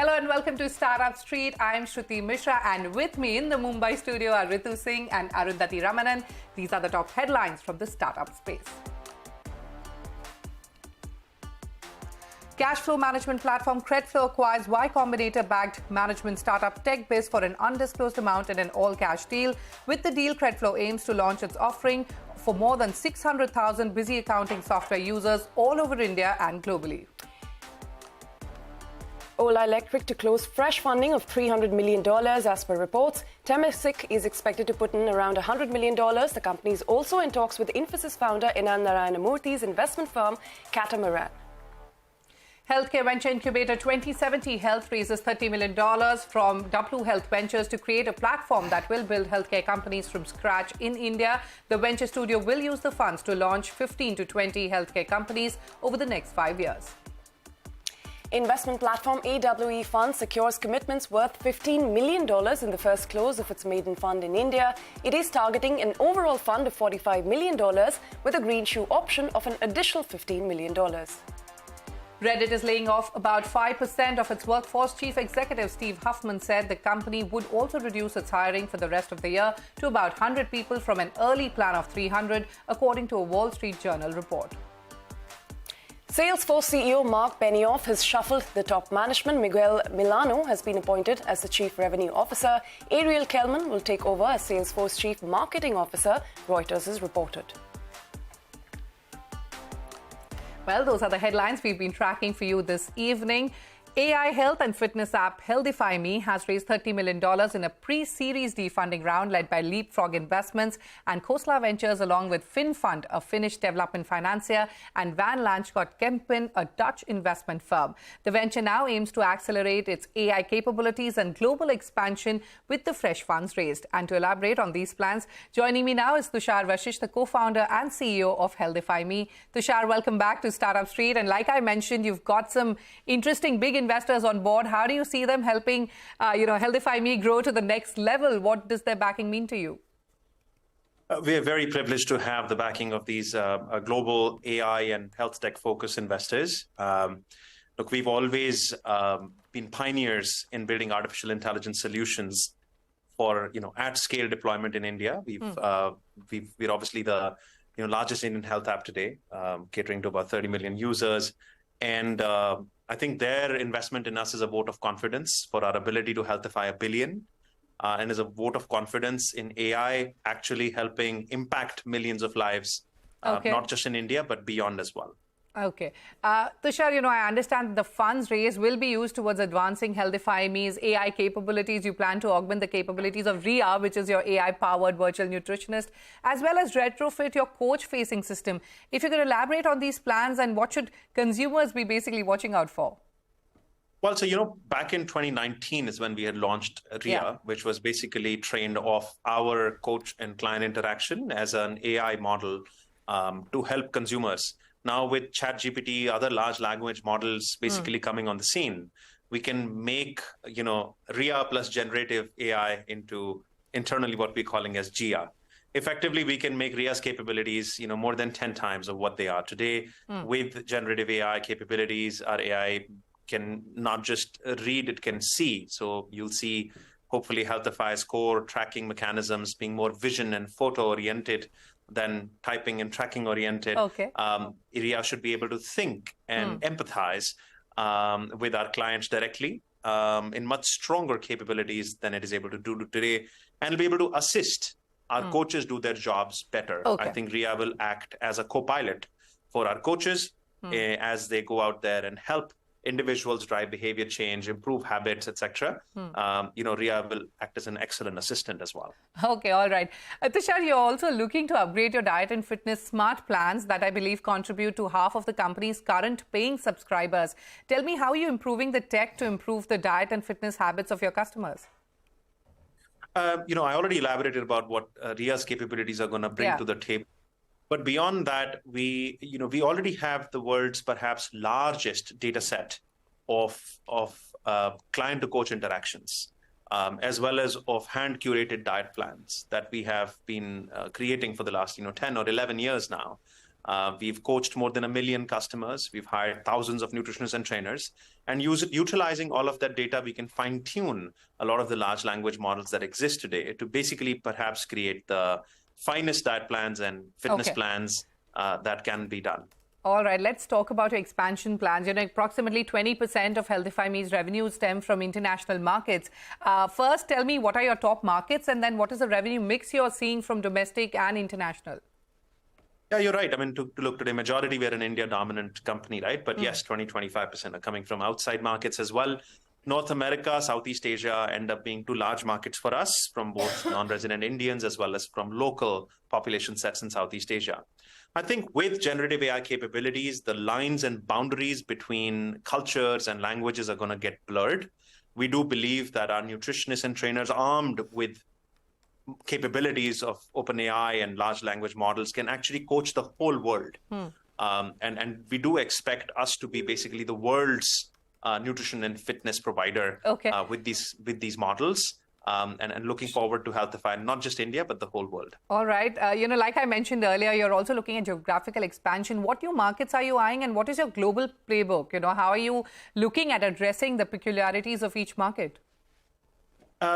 Hello and welcome to Startup Street. I'm Shruti Mishra and with me in the Mumbai studio are Ritu Singh and Arundhati Ramanan. These are the top headlines from the startup space. Cash flow management platform Credflow acquires Y Combinator-backed management startup TechBiz for an undisclosed amount in an all-cash deal. With the deal, Credflow aims to launch its offering for more than 600,000 busy accounting software users all over India and globally. Ola Electric to close fresh funding of $300 million as per reports. Temasek is expected to put in around $100 million. The company is also in talks with Infosys founder Anand Narayanamurthy's investment firm Catamaran. Healthcare venture incubator 2070 Health raises $30 million from W Health Ventures to create a platform that will build healthcare companies from scratch in India. The venture studio will use the funds to launch 15 to 20 healthcare companies over the next 5 years. Investment platform AWE Fund secures commitments worth $15 million in the first close of its maiden fund in India. It is targeting an overall fund of $45 million with a green shoe option of an additional $15 million. Reddit is laying off about 5% of its workforce. Chief Executive Steve Huffman said the company would also reduce its hiring for the rest of the year to about 100 people from an early plan of 300, according to a Wall Street Journal report. Salesforce CEO Mark Benioff has shuffled the top management. Miguel Milano has been appointed as the Chief Revenue Officer. Ariel Kelman will take over as Salesforce Chief Marketing Officer, Reuters has reported. Well, those are the headlines we've been tracking for you this evening. AI health and fitness app HealthifyMe has raised $30 million in a pre-Series D funding round led by Leapfrog Investments and Khosla Ventures, along with FinFund, a Finnish development financier, and Van Lanschot Kempen, a Dutch investment firm. The venture now aims to accelerate its AI capabilities and global expansion with the fresh funds raised. And to elaborate on these plans, joining me now is Tushar Vashisht, the co-founder and CEO of HealthifyMe. Tushar, welcome back to Startup Street. And like I mentioned, you've got some interesting big investors on board. How do you see them helping, HealthifyMe grow to the next level? What does their backing mean to you? We are very privileged to have the backing of these global AI and health tech focused investors. Look, we've always been pioneers in building artificial intelligence solutions for at scale deployment in India. We're obviously the largest Indian health app today, catering to about 30 million users, and I think their investment in us is a vote of confidence for our ability to healthify 1 billion, and is a vote of confidence in AI actually helping impact millions of lives, not just in India, but beyond as well. Okay. Tushar, I understand the funds raised will be used towards advancing HealthifyMe's AI capabilities. You plan to augment the capabilities of RIA, which is your AI-powered virtual nutritionist, as well as retrofit your coach-facing system. If you could elaborate on these plans and what should consumers be basically watching out for? Well, so, back in 2019 is when we had launched RIA, which was basically trained off our coach and client interaction as an AI model to help consumers. Now with ChatGPT, other large language models basically coming on the scene, we can make, RIA plus generative AI into internally what we're calling as GIA. Effectively, we can make RIA's capabilities, more than 10 times of what they are today. With generative AI capabilities, our AI can not just read, it can see. So you'll see, hopefully, Healthify's core tracking mechanisms being more vision and photo-oriented than typing and tracking oriented. Okay. RIA should be able to think and empathize with our clients directly in much stronger capabilities than it is able to do today, and be able to assist our coaches do their jobs better. Okay. I think RIA will act as a co-pilot for our coaches as they go out there and help individuals drive behavior change, improve habits, etc. RIA will act as an excellent assistant as well. Okay, all right. Tushar, you're also looking to upgrade your diet and fitness smart plans that I believe contribute to half of the company's current paying subscribers. Tell me, how are you improving the tech to improve the diet and fitness habits of your customers? I already elaborated about what RIA's capabilities are going to bring to the table. But beyond that, we already have the world's perhaps largest data set of client to coach interactions, as well as of hand curated diet plans that we have been creating for the last 10 or 11 years now. We've coached more than 1 million customers. We've hired thousands of nutritionists and trainers. And utilizing all of that data, we can fine-tune a lot of the large language models that exist today to basically perhaps create the finest diet plans and fitness plans that can be done. All right, let's talk about your expansion plans. Approximately 20% of HealthifyMe's revenue stem from international markets. First, tell me, what are your top markets, and then what is the revenue mix you're seeing from domestic and international? Yeah, you're right. I mean, to look today, majority we're an India-dominant company, right? But yes, 20-25% are coming from outside markets as well. North America, Southeast Asia end up being two large markets for us, from both non-resident Indians as well as from local population sets in Southeast Asia. I think with generative AI capabilities, the lines and boundaries between cultures and languages are going to get blurred. We do believe that our nutritionists and trainers, armed with capabilities of OpenAI and large language models, can actually coach the whole world. And we do expect us to be basically the world's nutrition and fitness provider with these models. And looking forward to Healthify, not just India, but the whole world. All right. Like I mentioned earlier, you're also looking at geographical expansion. What new markets are you eyeing, and what is your global playbook? How are you looking at addressing the peculiarities of each market?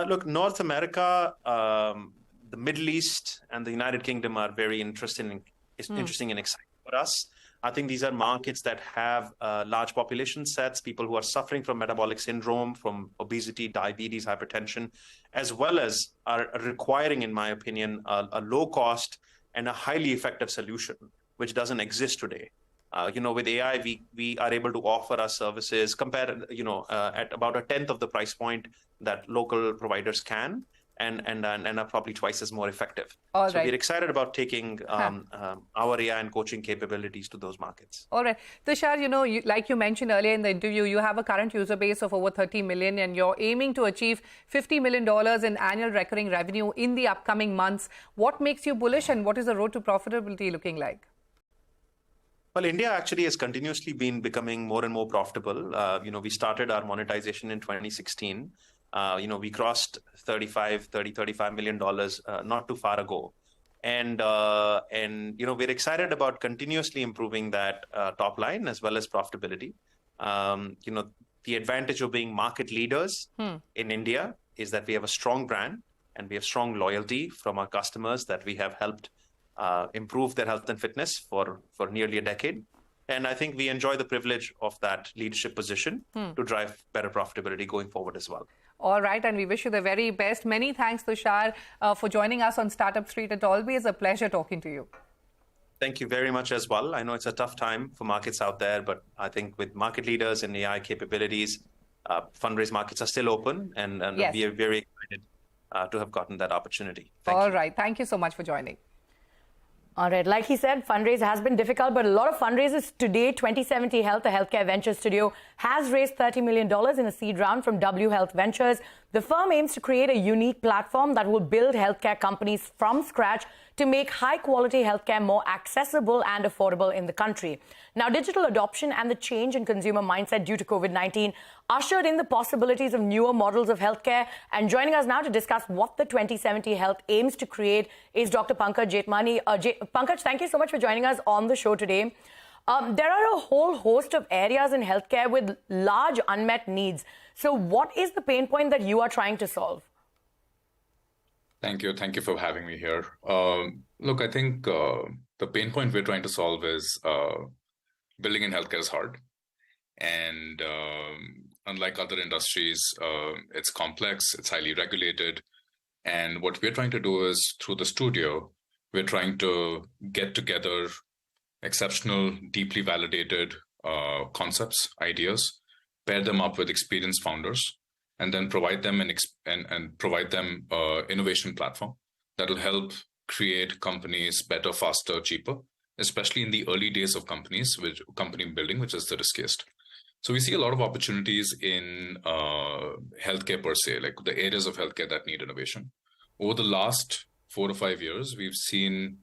Look, North America, the Middle East, and the United Kingdom are very interesting and exciting for us. I think these are markets that have large population sets, people who are suffering from metabolic syndrome, from obesity, diabetes, hypertension, as well as are requiring, in my opinion, a low cost and a highly effective solution, which doesn't exist today. With AI, we are able to offer our services at about 1/10 of the price point that local providers can, and are probably twice as more effective. So we're excited about taking our AI and coaching capabilities to those markets. All right. Tushar, like you mentioned earlier in the interview, you have a current user base of over 30 million, and you're aiming to achieve $50 million in annual recurring revenue in the upcoming months. What makes you bullish, and what is the road to profitability looking like? Well, India actually has continuously been becoming more and more profitable. We started our monetization in 2016. We crossed $35 million not too far ago. And we're excited about continuously improving that top line as well as profitability. The advantage of being market leaders in India is that we have a strong brand and we have strong loyalty from our customers that we have helped improve their health and fitness for nearly a decade. And I think we enjoy the privilege of that leadership position to drive better profitability going forward as well. All right, and we wish you the very best. Many thanks, Tushar, for joining us on Startup Street. It's always a pleasure talking to you. Thank you very much as well. I know it's a tough time for markets out there, but I think with market leaders and AI capabilities, fundraise markets are still open, and we are very excited to have gotten that opportunity. All right, thank you so much for joining. All right, like he said, fundraise has been difficult, but a lot of fundraisers today. 2070 Health, a healthcare venture studio, has raised $30 million in a seed round from W Health Ventures. The firm aims to create a unique platform that will build healthcare companies from scratch to make high-quality healthcare more accessible and affordable in the country. Now, digital adoption and the change in consumer mindset due to COVID-19 ushered in the possibilities of newer models of healthcare. And joining us now to discuss what the 2070 Health aims to create is Dr. Pankaj Jetmani. Pankaj, thank you so much for joining us on the show today. There are a whole host of areas in healthcare with large unmet needs. So what is the pain point that you are trying to solve? Thank you. Thank you for having me here. Look, I think the pain point we're trying to solve is building in healthcare is hard. And unlike other industries, it's complex, it's highly regulated. And what we're trying to do is, through the studio, we're trying to get together exceptional, deeply validated concepts, ideas, pair them up with experienced founders, and then provide them innovation platform that will help create companies better, faster, cheaper, especially in the early days of company building, which is the riskiest. So we see a lot of opportunities in healthcare per se, like the areas of healthcare that need innovation. Over the last 4 to 5 years, we've seen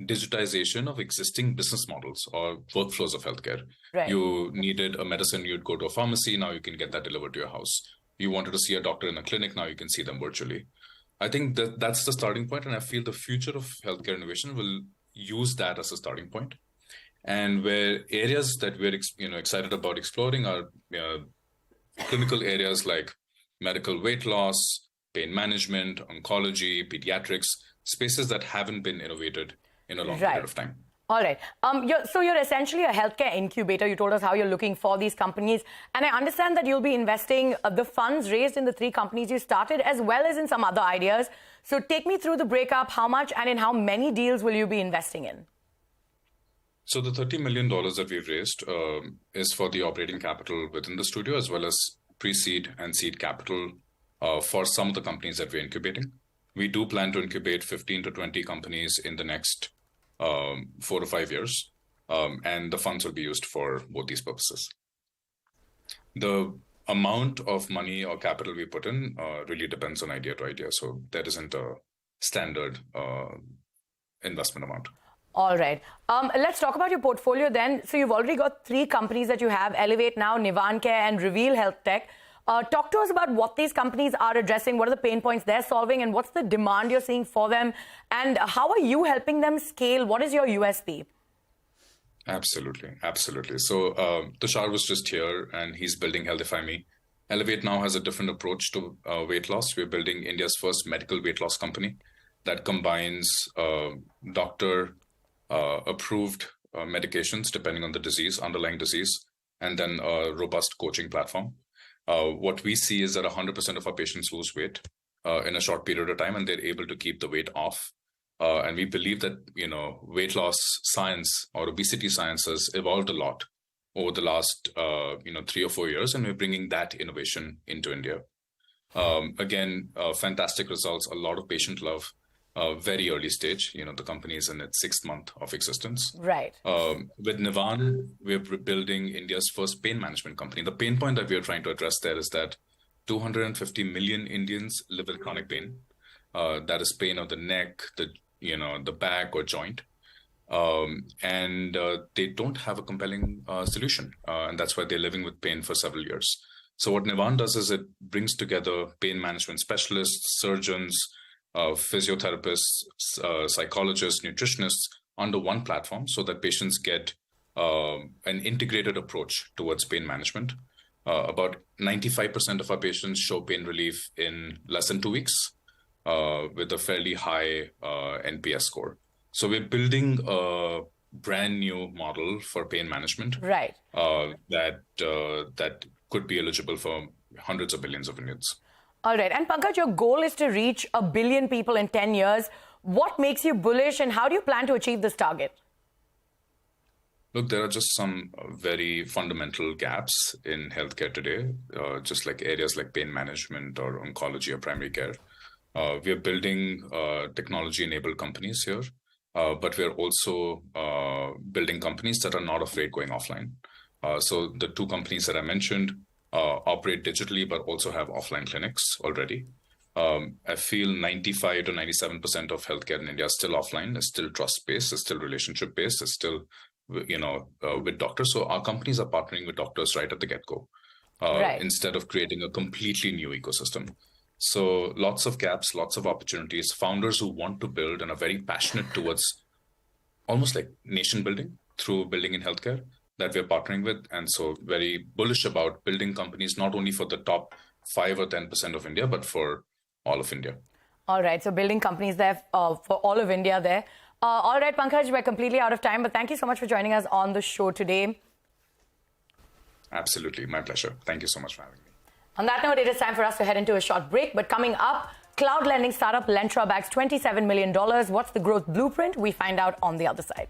digitization of existing business models or workflows of healthcare. Right. You needed a medicine, you'd go to a pharmacy, now you can get that delivered to your house. You wanted to see a doctor in a clinic, now you can see them virtually. I think that's the starting point, and I feel the future of healthcare innovation will use that as a starting point. And where areas that we're excited about exploring are clinical areas like medical weight loss, pain management, oncology, pediatrics, spaces that haven't been innovated in a long period of time. All right. So you're essentially a healthcare incubator. You told us how you're looking for these companies. And I understand that you'll be investing the funds raised in the 3 companies you started, as well as in some other ideas. So take me through the breakup. How much and in how many deals will you be investing in? So the $30 million that we've raised is for the operating capital within the studio, as well as pre-seed and seed capital for some of the companies that we're incubating. We do plan to incubate 15 to 20 companies in the next 4 to 5 years, and the funds will be used for both these purposes. The amount of money or capital we put in really depends on idea to idea, so there isn't a standard investment amount. All right. Let's talk about your portfolio then. So you've already got 3 companies that you have, Elevate Now, Nivan Care, and Reveal Health Tech. Talk to us about what these companies are addressing, what are the pain points they're solving, and what's the demand you're seeing for them, and how are you helping them scale? What is your USP? Absolutely. So Tushar was just here, and he's building Healthify.me. Elevate Now has a different approach to weight loss. We're building India's first medical weight loss company that combines doctor approved medications depending on the disease, underlying disease, and then a robust coaching platform. What we see is that 100% of our patients lose weight in a short period of time, and they're able to keep the weight off. And we believe that weight loss science or obesity science has evolved a lot over the last 3 or 4 years, and we're bringing that innovation into India. Again, fantastic results, a lot of patient love. Very early stage, the company is in its 6th month of existence. Right. With Nivan, we're building India's first pain management company. The pain point that we are trying to address there is that 250 million Indians live with chronic pain. That is pain of the neck, the back or joint. And they don't have a compelling solution. And that's why they're living with pain for several years. So what Nivan does is it brings together pain management specialists, surgeons, physiotherapists, psychologists, nutritionists under one platform so that patients get an integrated approach towards pain management. About 95% of our patients show pain relief in less than 2 weeks with a fairly high NPS score. So we're building a brand new model for pain management, right? That could be eligible for hundreds of billions of Indians. All right. And Pankaj, your goal is to reach 1 billion people in 10 years. What makes you bullish, and how do you plan to achieve this target? Look, there are just some very fundamental gaps in healthcare today, just like areas like pain management or oncology or primary care. We are building technology-enabled companies here, but we are also building companies that are not afraid going offline. So the 2 companies that I mentioned operate digitally, but also have offline clinics already. I feel 95 to 97% of healthcare in India is still offline, is still trust-based, is still relationship-based, is still, with doctors. So our companies are partnering with doctors right at the get-go, right, instead of creating a completely new ecosystem. So lots of gaps, lots of opportunities, founders who want to build and are very passionate towards almost like nation building through building in healthcare that we're partnering with. And so very bullish about building companies, not only for the top 5 or 10% of India, but for all of India. All right. So building companies there for all of India there. All right, Pankaj, we're completely out of time, but thank you so much for joining us on the show today. Absolutely. My pleasure. Thank you so much for having me. On that note, it is time for us to head into a short break. But coming up, cloud lending startup Lentra bags $27 million. What's the growth blueprint? We find out on the other side.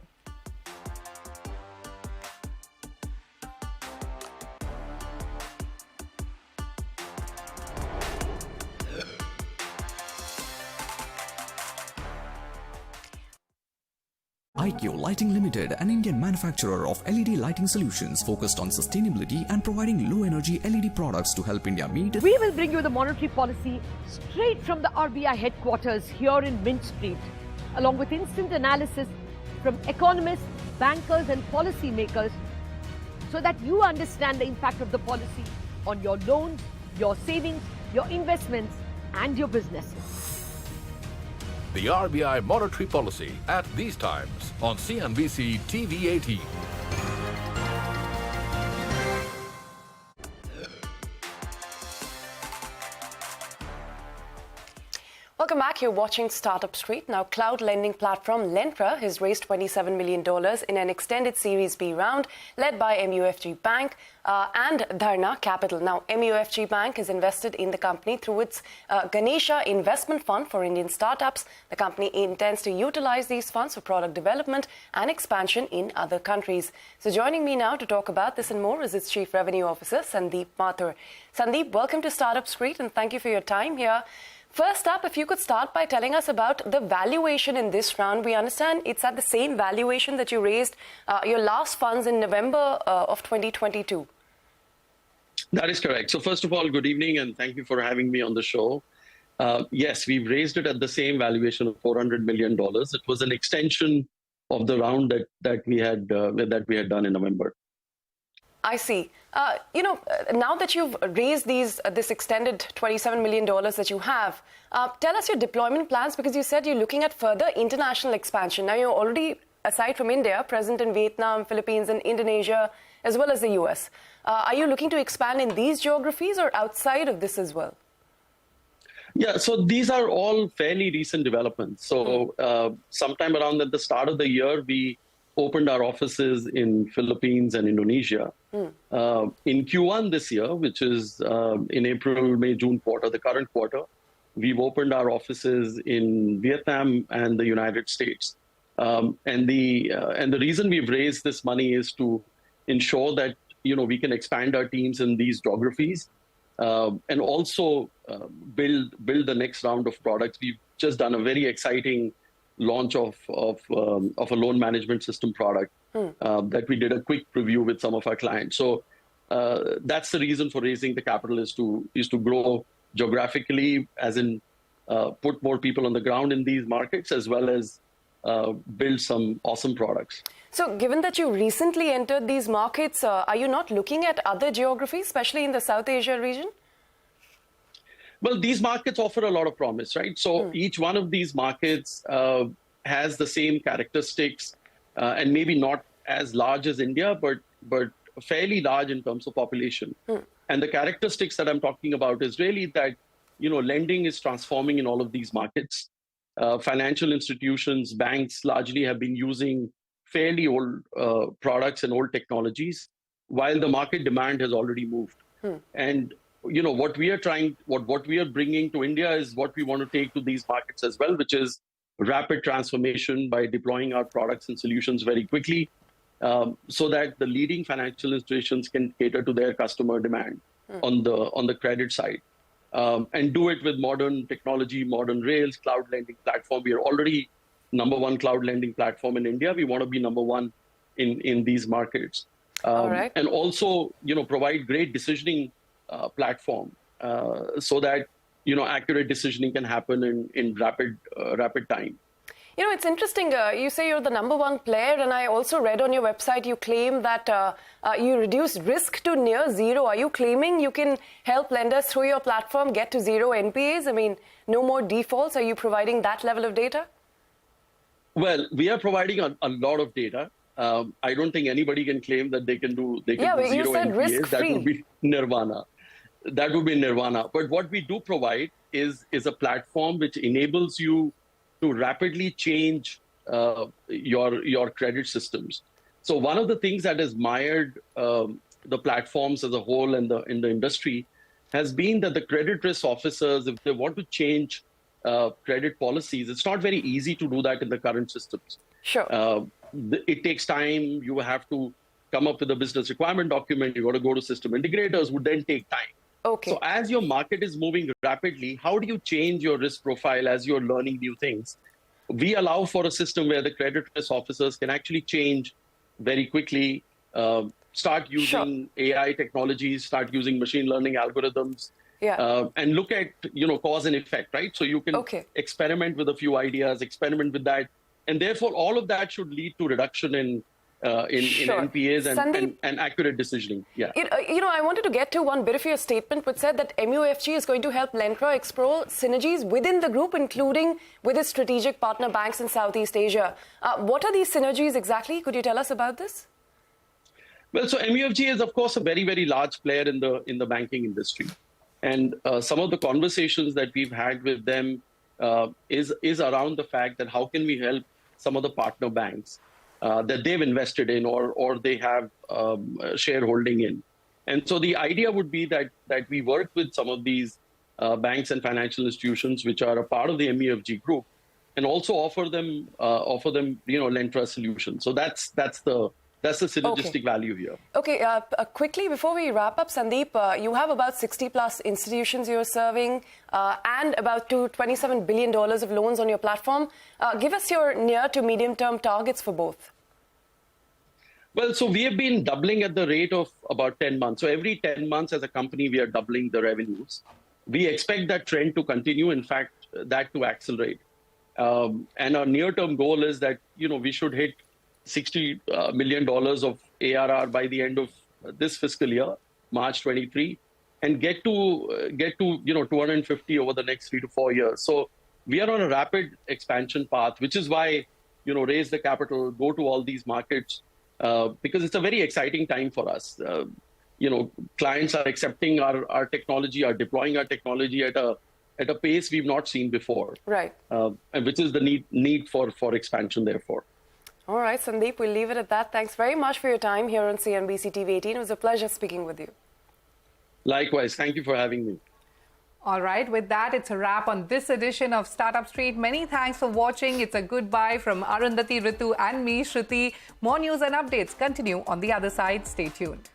IQ Lighting Limited, an Indian manufacturer of LED lighting solutions focused on sustainability and providing low-energy LED products to help India meet. We will bring you the monetary policy straight from the RBI headquarters here in Mint Street, along with instant analysis from economists, bankers and policy makers, so that you understand the impact of the policy on your loans, your savings, your investments and your businesses. The RBI monetary policy at these times on CNBC-TV18. Welcome back. You're watching Startup Street. Now, cloud lending platform Lentra has raised $27 million in an extended Series B round led by MUFG Bank and Dharna Capital. Now, MUFG Bank has invested in the company through its Ganesha Investment Fund for Indian startups. The company intends to utilize these funds for product development and expansion in other countries. So joining me now to talk about this and more is its Chief Revenue Officer, Sandeep Mathur. Sandeep, welcome to Startup Street and thank you for your time here. First up, if you could start by telling us about the valuation in this round. We understand it's at the same valuation that you raised your last funds in November of 2022. That is correct. So first of all, good evening and thank you for having me on the show. Yes, we've raised it at the same valuation of $400 million. It was an extension of the round that we had done in November. I see. Now that you've raised this extended $27 million that you have, tell us your deployment plans, because you said you're looking at further international expansion. Now, you're already, aside from India, present in Vietnam, Philippines, and Indonesia, as well as the US. Are you looking to expand in these geographies or outside of this as well? Yeah, so these are all fairly recent developments. So sometime around at the start of the year, we opened our offices in Philippines and Indonesia. In Q1 this year, which is in April, May, June quarter, the current quarter, we've opened our offices in Vietnam and the United States. And the reason we've raised this money is to ensure that we can expand our teams in these geographies and also build the next round of products. We've just done a very exciting launch of a loan management system product that we did a quick preview with some of our clients. So that's the reason for raising the capital is to grow geographically, as in put more people on the ground in these markets, as well as build some awesome products. So given that you recently entered these markets, are you not looking at other geographies, especially in the South Asia region? Well, these markets offer a lot of promise, right? So each one of these markets has the same characteristics and maybe not as large as India, but fairly large in terms of population. And the characteristics that I'm talking about is really that, lending is transforming in all of these markets. Financial institutions, banks largely have been using fairly old products and old technologies, while the market demand has already moved. And what we are bringing to India is what we want to take to these markets as well, which is rapid transformation by deploying our products and solutions very quickly, so that the leading financial institutions can cater to their customer demand on the credit side, and do it with modern technology, modern rails, cloud lending platform. We are already #1 cloud lending platform in India. We want to be #1 in these markets, all right. and also provide great decisioning platform so that accurate decisioning can happen in rapid time. It's interesting. You say you're the #1 player, and I also read on your website you claim that you reduce risk to near zero. Are you claiming you can help lenders through your platform get to zero NPAs? I mean, no more defaults. Are you providing that level of data? Well, we are providing a lot of data. I don't think anybody can claim that they can do zero you said NPAs. risk-free. That would be nirvana. That would be nirvana. But what we do provide is a platform which enables you to rapidly change your credit systems. So one of the things that has mired the platforms as a whole and in the industry has been that the credit risk officers, if they want to change credit policies, it's not very easy to do that in the current systems. Sure. It takes time. You have to come up with a business requirement document. You got to go to system integrators, would then take time. Okay. So as your market is moving rapidly, how do you change your risk profile as you're learning new things? We allow for a system where the credit risk officers can actually change very quickly, start using AI technologies, start using machine learning algorithms, and look at cause and effect, right? So you can experiment with a few ideas, experiment with that, and therefore all of that should lead to reduction in NPAs and accurate decisioning. Yeah. I wanted to get to one bit of your statement which said that MUFG is going to help Lentra explore synergies within the group, including with its strategic partner banks in Southeast Asia. What are these synergies exactly? Could you tell us about this? Well, so MUFG is, of course, a very, very large player in the banking industry. And some of the conversations that we've had with them is around the fact that how can we help some of the partner banks that they've invested in or they have shareholding in. And so the idea would be that we work with some of these banks and financial institutions which are a part of the MUFG group, and also offer them Lentra solutions. So that's the synergistic value here. Okay, quickly before we wrap up, Sandeep, you have about 60 plus institutions you're serving and about $27 billion of loans on your platform. Give us your near to medium term targets for both. Well, so we have been doubling at the rate of about 10 months. So every 10 months as a company, we are doubling the revenues. We expect that trend to continue, in fact, that to accelerate. And our near-term goal is that, we should hit $60 million of ARR by the end of this fiscal year, March 23, and get to 250 over the next 3 to 4 years. So we are on a rapid expansion path, which is why, raise the capital, go to all these markets, because it's a very exciting time for us. Clients are accepting our technology, are deploying our technology at a pace we've not seen before. Right. And which is the need for expansion, therefore. All right, Sandeep, we'll leave it at that. Thanks very much for your time here on CNBC-TV18. It was a pleasure speaking with you. Likewise. Thank you for having me. All right, with that, it's a wrap on this edition of Startup Street. Many thanks for watching. It's a goodbye from Arundhati, Ritu and me, Shruti. More news and updates continue on the other side. Stay tuned.